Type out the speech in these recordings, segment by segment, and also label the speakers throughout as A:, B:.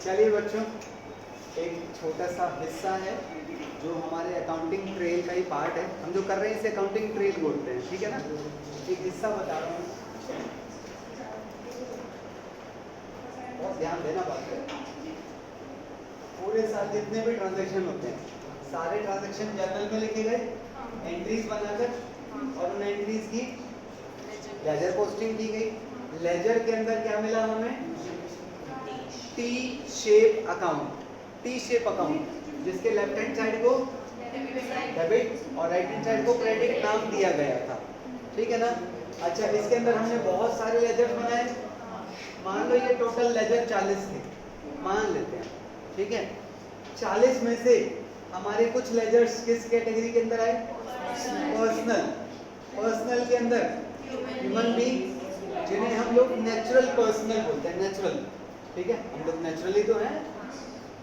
A: चलिए बच्चों, एक छोटा सा हिस्सा है जो हमारे अकाउंटिंग ट्रेल का ही पार्ट है। हम जो कर रहे हैं इसे अकाउंटिंग ट्रेल बोलते हैं, ठीक है ना। एक हिस्सा बता रहा हूँ, बहुत ध्यान देना बात है। पूरे साल जितने भी ट्रांजैक्शन होते हैं सारे ट्रांजैक्शन जर्नल में लिखे गए, एंट्रीज बनाकर, और उन एंट्रीज की लेजर पोस्टिंग की गई। लेजर के अंदर क्या मिला हमें? T shape account, T shape account, जिसके लेफ्ट हैंड साइड को डेबिट और राइट हैंड साइड को क्रेडिट नाम दिया गया था, ठीक है ना। अच्छा, इसके अंदर हमने बहुत सारे लेजर बनाए। मान लो ये टोटल लेजर 40 थे, मान लेते हैं, ठीक है। 40 में से हमारे कुछ लेजर्स किस कैटेगरी के अंदर आए? पर्सनल। पर्सनल के अंदर ह्यूमन बीइंग, जिन्हें हम लोग नेचुरल पर्सनल बोलते हैं, नेचुरल, ठीक है। हम लोग नेचुरली तो हैं,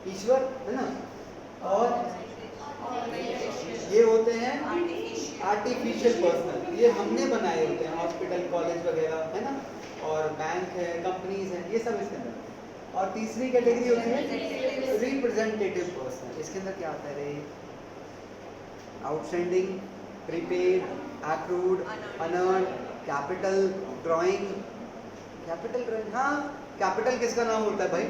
A: ईश्वर है ना। और ये होते हैं आर्टिफिशियल पर्सनल, ये हमने बनाए होते हैं, हॉस्पिटल, कॉलेज वगैरह है ना, और बैंक है, कंपनीज है, ये सब इसके अंदर। और तीसरी कैटेगरी होती है रिप्रेजेंटेटिव पर्सनल। इसके अंदर क्या आता है रे? Outstanding, prepaid, accrued, unearned, capital, drawing. Capital drawing, हाँ, कैपिटल किसका नाम होता है भाई?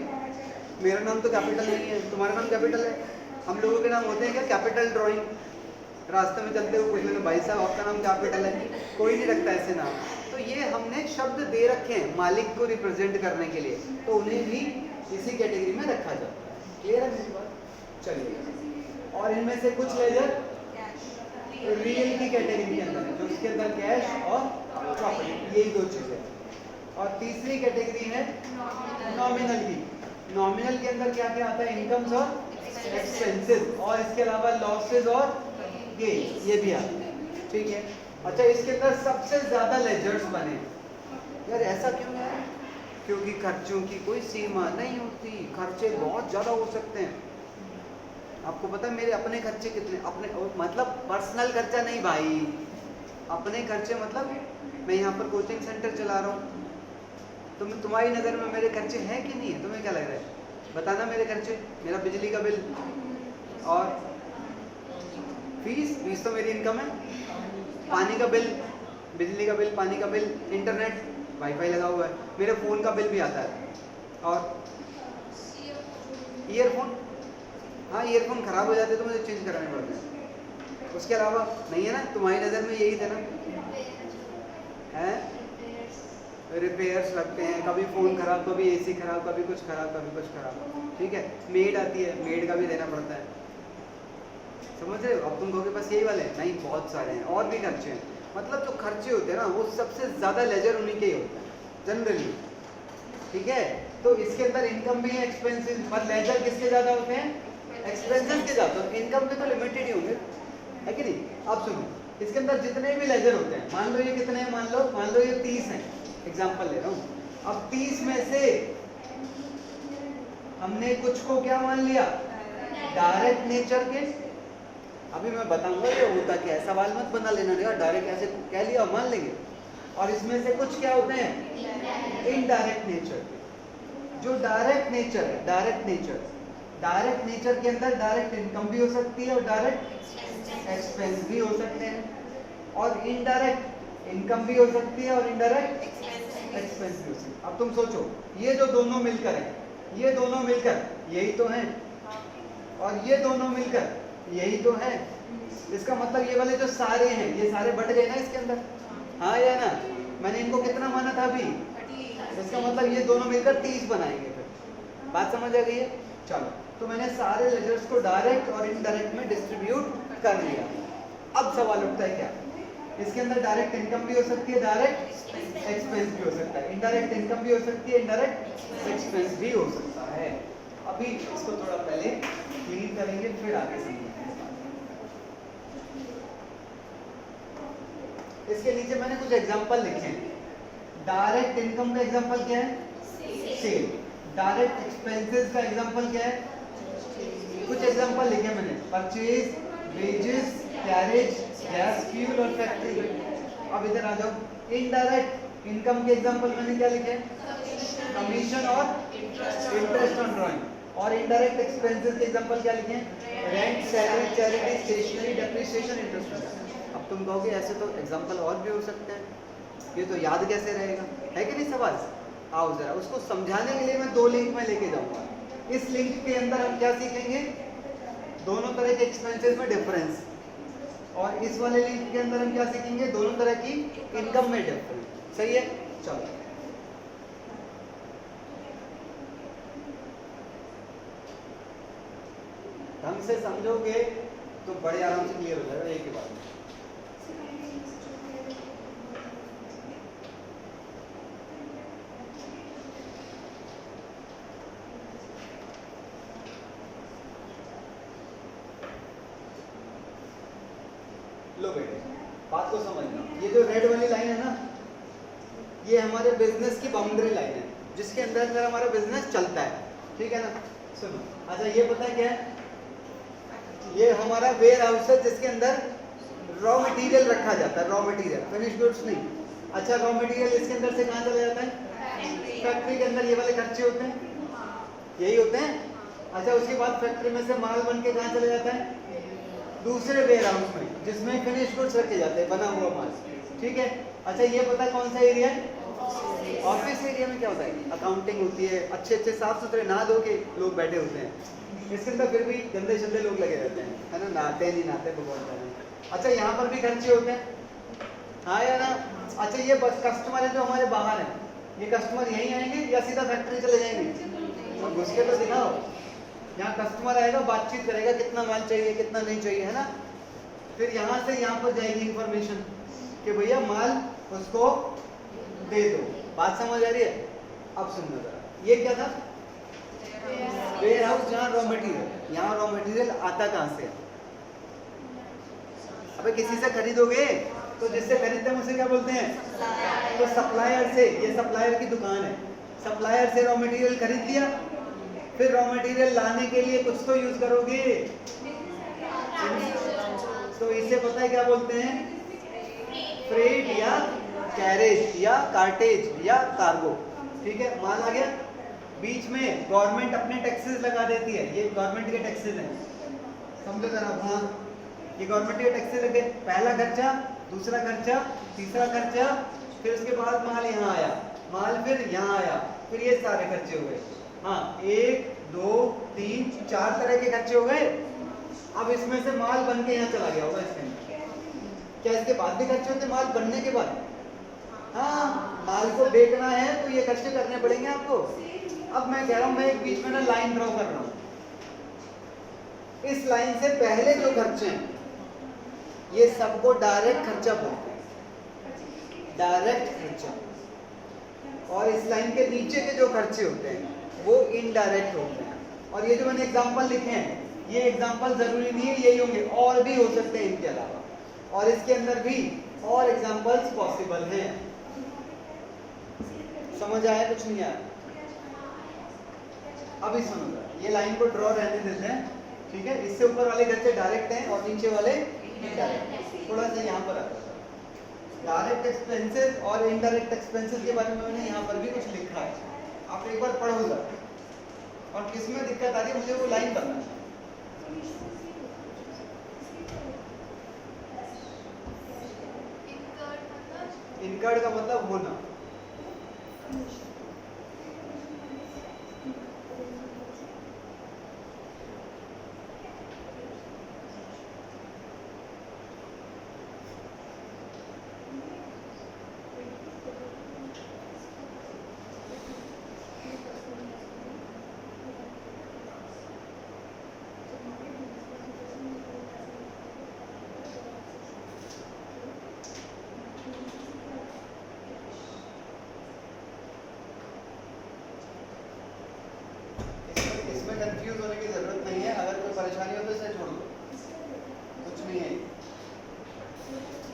A: मेरा नाम तो कैपिटल नहीं है, तुम्हारा नाम कैपिटल है। हम लोगों के नाम होते हैं क्या? Capital drawing. रास्ते में चलते हुए पूछ लेते, भाई साहब आपका नाम कैपिटल है? कोई नहीं रखता ऐसे नाम। तो ये हमने शब्द दे रखे हैं मालिक को रिप्रेजेंट करने के लिए, तो उन्हें भी इसी कैटेगरी में रखा जाता है। क्लियर है मेरी बात? चलिए, और इनमें से कुछ लेजर रियल की कैटेगरी के अंदर है, जो इसके अंदर कैश और प्रॉफिट, यही दो चीजें। और तीसरी कैटेगरी है नॉमिनल की। नॉमिनल के अंदर क्या क्या आता है? इनकम्स और एक्सपेंसेस, और इसके अलावा लॉसेस और गेन, ये भी आता है, ठीक है। अच्छा, इसके अंदर सबसे ज्यादा लेजर्स बने। यार ऐसा क्यों है? क्योंकि खर्चों की कोई सीमा नहीं होती, खर्चे बहुत ज्यादा हो सकते हैं। आपको पता है मेरे अपने खर्चे कितने? अपने मतलब पर्सनल खर्चा नहीं भाई, अपने खर्चे मतलब मैं यहाँ पर कोचिंग सेंटर चला रहा हूँ, तो तुम्हारी नज़र में मेरे खर्चे हैं कि नहीं है? तुम्हें क्या लग रहा है? बताना मेरे खर्चे। मेरा बिजली का बिल और फीस, फीस तो मेरी इनकम है। पानी का बिल, बिजली का बिल, पानी का बिल, इंटरनेट, वाईफाई लगा हुआ है, मेरे फ़ोन का बिल भी आता है। और ईयरफोन, हाँ ईयरफोन ख़राब हो जाते तो मुझे चेंज कराने पड़ते हैं। उसके अलावा नहीं है ना? तुम्हारी नज़र में यही थे ना? हैं, रिपेयर्स लगते हैं, कभी फ़ोन ख़राब, कभी एसी ख़राब, कभी कुछ ख़राब, कभी कुछ ख़राब, ठीक है। मेड आती है, मेड का भी देना पड़ता है, समझ रहे हो? अब तुम कहोगे बस यही वाले हैं, नहीं, बहुत सारे हैं और भी खर्चे हैं। मतलब जो खर्चे होते हैं ना, वो सबसे ज़्यादा लेजर उन्हीं के ही होते हैं जनरली, ठीक है। तो इसके अंदर इनकम भी है, एक्सपेंसेस, पर लेजर किसके ज़्यादा होते हैं? एक्सपेंसेस के ज़्यादा। इनकम में तो लिमिटेड ही होंगे, है कि नहीं? अब सुनो, इसके अंदर जितने भी लेजर होते हैं, मान लो ये कितने हैं? मान लो ये 30 हैं, एग्जाम्पल ले रहा हूँ। अब 30 में से हमने कुछ को क्या मान लिया? डायरेक्ट नेचर के। अभी मैं बताऊंगा ये होता क्या है, सवाल मत बना लेना, देखा डायरेक्ट ऐसे कह लिया मान लेंगे। और इसमें से कुछ क्या होते हैं? इनडायरेक्ट नेचर के। जो डायरेक्ट नेचर है, डायरेक्ट नेचर के अंदर डायरेक्ट इनकम भी हो सकती है और डायरेक्ट एक्सपेंस भी हो सकते हैं, और इनडायरेक्ट इनकम भी हो सकती है और इनडायरेक्ट एक्सपेंस भी हो सकती है। अब तुम सोचो, ये जो दोनों मिलकर हैं, ये दोनों मिलकर यही तो हैं, और ये दोनों मिलकर यही तो है। इसका मतलब ये वाले जो सारे हैं, ये सारे बट गए ना इसके अंदर, हाँ या ना? मैंने इनको कितना माना था अभी? इसका मतलब ये दोनों मिलकर 30 बनाएंगे। फिर बात समझ आ गई है? चलो, तो मैंने सारे लेजर्स को डायरेक्ट और इनडायरेक्ट में डिस्ट्रीब्यूट कर लिया। अब सवाल उठता है क्या? इसके अंदर डायरेक्ट इनकम भी हो सकती है, डायरेक्ट एक्सपेंस भी हो सकता है, इनडायरेक्ट इनकम भी हो सकती है, इनडायरेक्ट एक्सपेंस भी हो सकता है। अभी इसको थोड़ा पहले क्लीन करेंगे, फिर आगे समझेंगे। इसके नीचे मैंने कुछ एग्जांपल लिखे हैं। डायरेक्ट इनकम का एग्जांपल क्या है? सेल। डायरेक्ट एक्सपेंसेस का एग्जांपल क्या है? कुछ एग्जांपल लिखे मैंने, purchase, wages, carriage, gas, fuel और फैक्ट्री। अब इधर आ जाओ, इनडायरेक्ट इनकम के एग्जांपल मैंने क्या लिखे? कमीशन और इंटरेस्ट ऑन ड्राइंग। और इनडायरेक्ट एक्सपेंसेस के एग्जांपल क्या लिखे हैं? Rent, salary, charity, stationery, depreciation, interest. अब तुम कहोगे ऐसे तो एग्जांपल और भी हो सकते हैं, ये तो याद कैसे रहेगा, है कि नहीं सवाल? आओ जरा उसको समझाने के लिए मैं 2 लिंक में लेके जाऊंगा। इस लिंक के अंदर हम क्या सीखेंगे? दोनों तरह के एक्सपेंसेस में डिफरेंस, और इस वाले लिंक के अंदर हम क्या सीखेंगे? दोनों तरह की इनकम में डिफरेंस। सही है, चलो ढंग से समझोगे तो बड़े आराम से क्लियर हो जाएगा एक ही बात में। लो बेटे बात को समझना, ये जो रेड वाली लाइन है ना, ये हमारे बिजनेस की बाउंड्री लाइन है, जिसके अंदर हमारा बिजनेस चलता है, ठीक है ना? सुनो, अच्छा ये पता है क्या है? ये हमारा वेयर हाउस है जिसके अंदर रॉ मटेरियल रखा जाता है, रॉ मटेरियल, फिनिश गुड्स नहीं। अच्छा रॉ मटेरियल इसके अंदर से कहाँ चला जाता है? फैक्ट्री के अंदर। ये वाले खर्चे होते हैं, यही होते हैं। अच्छा उसके बाद फैक्ट्री में से माल बन के कहाँ चला जाता है? दूसरे वेयर हाउस में, जिसमें फिनिश गुड्स रखे जाते हैं, बना हुआ माल, ठीक है? अच्छा ये पता है कौन सा एरिया है? ऑफिस एरिया में क्या होता है? अकाउंटिंग होती है, अच्छे अच्छे साफ सुथरे नहा धो के लोग बैठे होते हैं। इसके अंदर फिर भी गंदे शंदे लोग लगे रहते हैं, है ना? नहाते नहीं नहाते भगवान जाने। अच्छा यहाँ पर भी खर्चे होते हैं, हाँ या ना? अच्छा ये बस कस्टमर है जो हमारे बाहर है, ये कस्टमर यहीं आएंगे या सीधा फैक्ट्री चले जाएंगे? तो घुस के तो दिखाओ। यहाँ कस्टमर आएगा, बातचीत करेगा, कितना माल चाहिए कितना नहीं चाहिए, है ना? फिर यहाँ से यहाँ पर जाएगी इंफॉर्मेशन कि भैया माल उसको दे दो। बात समझ आ रही है? अब सुनना जरा, ये क्या था? वेयर हाउस, जहाँ रॉ मटेरियल। यहाँ रॉ मटेरियल आता कहाँ से? अबे किसी से खरीदोगे तो जिससे खरीदते हैं उसे क्या बोलते हैं? तो सप्लायर से, ये सप्लायर की दुकान है, सप्लायर से रॉ मटेरियल खरीद लिया, फिर रॉ मटेरियल लाने के लिए कुछ तो यूज करोगे, तो इसे पता है क्या बोलते हैं? फ्रेट या कैरेज या कार्टेज या कार्गो, ठीक है? माल आ गया, बीच में गवर्नमेंट अपने टैक्सेस लगा देती है, ये गवर्नमेंट के टैक्सेस हैं, समझो जरा। हाँ ये गवर्नमेंट के टैक्सेस लगे, पहला खर्चा, दूसरा खर्चा, तीसरा खर्चा, फिर उसके बाद माल यहाँ आया, माल फिर यहाँ आया, फिर ये सारे खर्चे हो गए। हाँ 1 2 3 4 तरह के खर्चे हो गए। अब इसमें से माल बन के यहाँ चला गया होगा इसके अंदर। क्या इसके बाद भी खर्चे होते? माल बनने के बाद? हाँ माल को बेचना है तो ये खर्चे करने पड़ेंगे आपको। अब मैं कह रहा हूँ, मैं एक बीच में ना लाइन ड्रॉ कर रहा हूँ, इस लाइन से पहले जो खर्चे हैं ये सबको डायरेक्ट खर्चा बोलते हैं, डायरेक्ट खर्चा। और इस लाइन के नीचे के जो खर्चे होते हैं वो इनडायरेक्ट होते हैं। और ये जो मैंने एग्जांपल लिखे हैं, ये एग्जांपल जरूरी नहीं है यही होंगे, और भी हो सकते हैं इनके अलावा, और इसके अंदर भी और एग्जांपल्स पॉसिबल हैं। समझ आया? कुछ नहीं आया? अभी सुनो जरा, ये लाइन को ड्रॉ रहने देते हैं, ठीक है? इससे ऊपर वाले खर्चे डायरेक्ट हैं और नीचे वाले इनडायरेक्ट। थोड़ा सा यहाँ पर आता है डायरेक्ट एक्सपेंसेस और इनडायरेक्ट एक्सपेंसेस के बारे में मैंने यहाँ पर भी कुछ लिखा है, आप एक बार पढ़ो जरा। और किसमें दिक्कत आ रही है मुझे वो लाइन बताना। इनकर्ड का मतलब होना। कंफ्यूज होने की जरूरत नहीं है, अगर कोई परेशानी हो तो इसे छोड़ दो, कुछ नहीं है।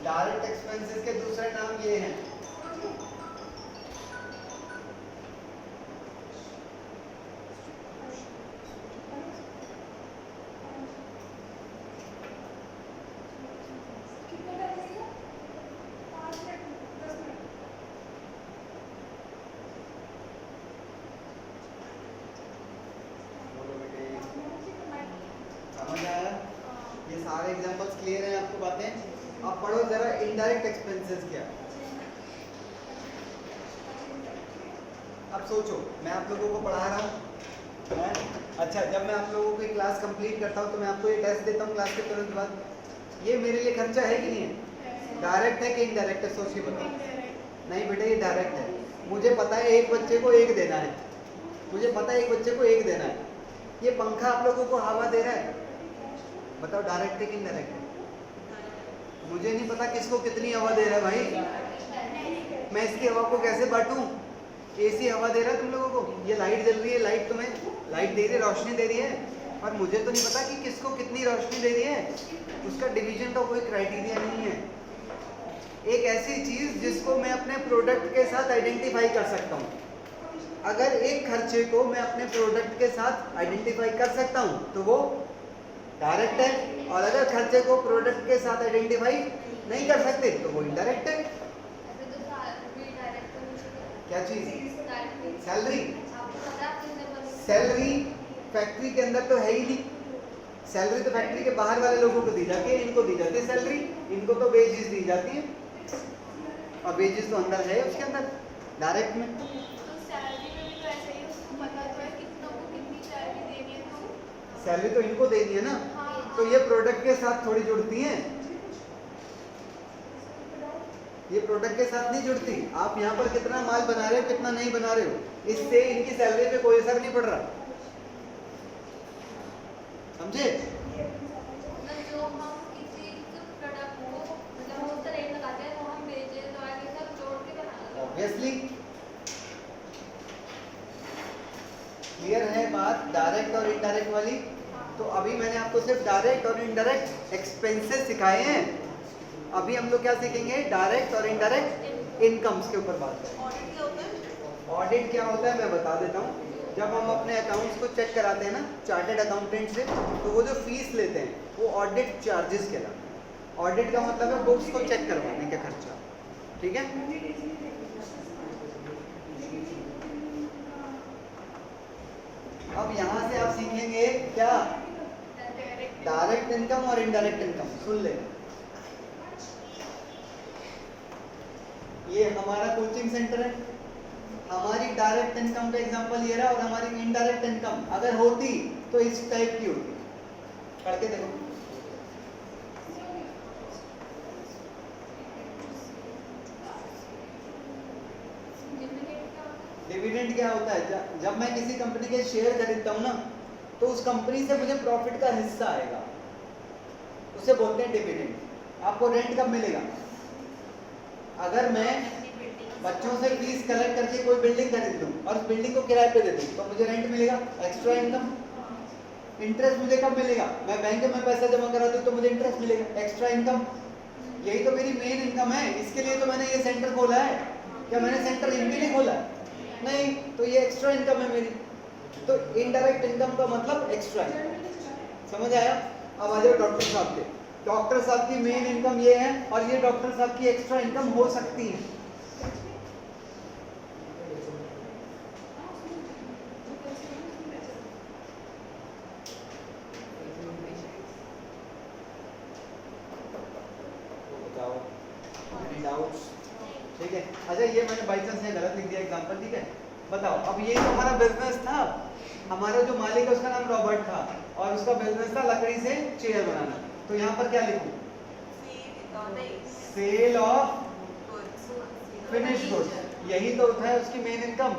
A: डायरेक्ट एक्सपेंसेस के दूसरे नाम ये हैं। एग्जांपल्स क्लियर हैं आपको बातें? अब पढ़ो जरा इनडायरेक्ट एक्सपेंसेस क्या। अब सोचो, मैं आप लोगों को पढ़ा रहा हूँ, अच्छा जब मैं आप लोगों की क्लास कंप्लीट करता हूँ तो मैं आपको ये टेस्ट देता हूँ क्लास के तुरंत बाद, ये मेरे लिए खर्चा है कि नहीं है? डायरेक्ट है कि इनडायरेक्ट है? सोच के बताओ। नहीं बेटा, ये डायरेक्ट है। मुझे पता है एक बच्चे को एक देना है, मुझे पता है एक बच्चे को एक देना है। ये पंखा आप लोगों को हवा दे रहा है, बताओ डायरेक्ट है कि इनडायरेक्ट है? मुझे नहीं पता किसको कितनी हवा दे रहा है भाई, मैं इसकी हवा को कैसे बांटूं? एसी हवा दे रहा है तुम लोगों को, ये लाइट जल रही है, लाइट तुम्हें लाइट दे रही है, रोशनी दे रही है, और मुझे तो नहीं पता कि किसको कितनी रोशनी दे रही है। उसका डिवीजन का कोई क्राइटेरिया नहीं है। एक ऐसी चीज जिसको मैं अपने प्रोडक्ट के साथ आइडेंटिफाई कर सकता हूँ, अगर एक खर्चे को मैं अपने प्रोडक्ट के साथ आइडेंटिफाई कर सकता हूँ तो वो डायरेक्ट है, और अगर खर्चे को प्रोडक्ट के साथ आइडेंटिफाई नहीं कर सकते तो वो इनडायरेक्ट है। क्या चीज? सैलरी। सैलरी फैक्ट्री के अंदर तो है ही नहीं, सैलरी तो फैक्ट्री के बाहर वाले लोगों को दी जाती है, इनको दी जाती है सैलरी, इनको तो वेजेस दी जाती है, और वेजेस तो अंदर है उसके अंदर डायरेक्ट में।
B: तो सैलरी में भी तो ऐसा ही, उसको पता तो है कितना को कितनी सैलरी देनी है, तो
A: सैलरी तो इनको देनी है ना,
B: हाँ।
A: तो ये प्रोडक्ट के साथ थोड़ी जुड़ती हैं, ये प्रोडक्ट के साथ नहीं जुड़ती। आप यहाँ पर कितना माल बना रहे हो कितना नहीं बना रहे हो, इससे इनकी सैलरी पे कोई असर नहीं पड़ रहा, समझे?
B: मतलब जो हम किसी प्रोडक्ट को मतलब हम उसका रेट लगाते हैं, वो हम बेचे तो आगे सब जोड़ के बना।
A: ऑब्वियसली क्लियर है बात डायरेक्ट और इनडायरेक्ट वाली। तो अभी मैंने आपको सिर्फ डायरेक्ट और इनडायरेक्ट एक्सपेंसेस सिखाए हैं, अभी हम लोग क्या सीखेंगे? डायरेक्ट और इनडायरेक्ट इनकम्स के ऊपर बात करेंगे।
B: ऑडिट क्या होता है?
A: ऑडिट क्या होता है मैं बता देता हूँ। जब हम अपने अकाउंट्स को चेक कराते हैं ना चार्टेड अकाउंटेंट से, तो वो जो फीस लेते हैं वो ऑडिट चार्जेस कहलाते हैं। ऑडिट का मतलब है बुक्स को चेक करवाने का खर्चा, ठीक है? अब यहाँ से आप सीखेंगे क्या? डायरेक्ट इनकम और इनडायरेक्ट इनकम। सुन ले, ये हमारा कोचिंग सेंटर है, हमारी डायरेक्ट इनकम का एग्जांपल ये रहा, और हमारी इनडायरेक्ट इनकम अगर होती तो इस टाइप की होती। करके देखो, डिविडेंड क्या होता है? जब मैं किसी कंपनी के शेयर खरीदता हूँ ना, तो उस कंपनी से मुझे प्रॉफिट का हिस्सा आएगा, उसे बोलते हैं डिविडेंड। आपको रेंट कब मिलेगा? अगर मैं बच्चों से फीस कलेक्ट करके कोई बिल्डिंग खरीद लूँ और उस बिल्डिंग को किराए पे दे दूँ तो मुझे रेंट मिलेगा, एक्स्ट्रा इनकम। इंटरेस्ट मुझे कब मिलेगा? मैं बैंक में पैसा जमा करा दूँ तो मुझे इंटरेस्ट मिलेगा, एक्स्ट्रा इनकम। यही तो मेरी मेन इनकम है, इसके लिए तो मैंने ये सेंटर खोला है। क्या मैंने सेंटर इनके लिए खोला? नहीं, तो ये एक्स्ट्रा इनकम है मेरी। तो इनडायरेक्ट इनकम का मतलब एक्स्ट्रा है, समझ आया? अब आ जाओ डॉक्टर साहब के। डॉक्टर साहब की मेन इनकम ये है, और ये डॉक्टर साहब की एक्स्ट्रा इनकम हो सकती है। ठीक है, अच्छा ये मैंने बाई चांस यहाँ गलत लिख दिया एग्जांपल, ठीक है? बताओ, अब ये तो हमारा बिजनेस था, हमारा जो मालिक है उसका नाम रॉबर्ट था, और उसका बिजनेस था लकड़ी से चेयर बनाना। तो यहाँ पर क्या लिखूं? Sale of finish goods. यही तो होता है उसकी मेन इनकम,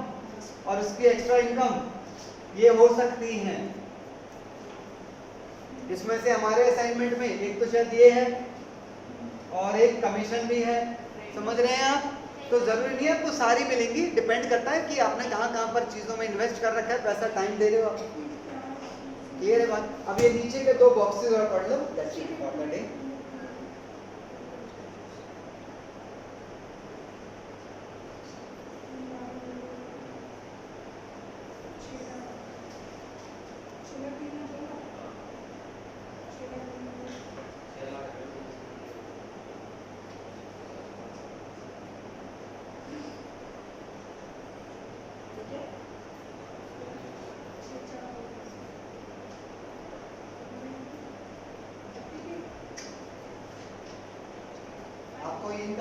A: और उसकी एक्स्ट्रा इनकम ये हो सकती है। इसमें से हमारे असाइनमेंट में एक तो शायद ये है, और एक कमीशन भी है, समझ रहे हैं आप? तो जरूरी नहीं है आपको सारी मिलेंगी, डिपेंड करता है कि आपने कहाँ पर चीजों में इन्वेस्ट कर रखा है, पैसा टाइम दे रहे हो आप। क्लियर है बात? अब ये नीचे के दो बॉक्सेस और पढ़ लो, that's it for the day.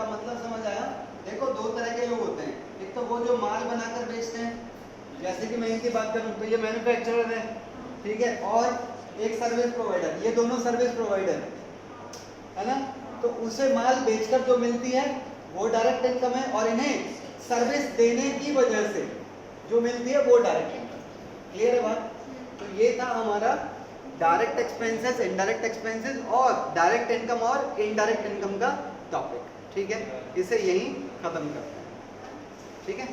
A: का मतलब समझ आया? देखो दो तरह के लोग होते हैं, एक तो वो जो माल बनाकर बेचते हैं, जैसे कि मैं इनकी बात करूं तो ये मैन्युफैक्चरर है, ठीक है, और एक सर्विस प्रोवाइडर, ये दोनों सर्विस प्रोवाइडर है ना। तो उसे माल बेचकर जो मिलती है वो डायरेक्ट इनकम है, और इन्हें सर्विस देने की वजह से जो मिलती है वो डायरेक्ट इनकम। क्लियर है बात? तो ये था हमारा डायरेक्ट एक्सपेंसेस, इनडायरेक्ट एक्सपेंसेस और डायरेक्ट इनकम और इनडायरेक्ट इनकम का टॉपिक, ठीक है। इसे यहीं खत्म करते हैं, ठीक है।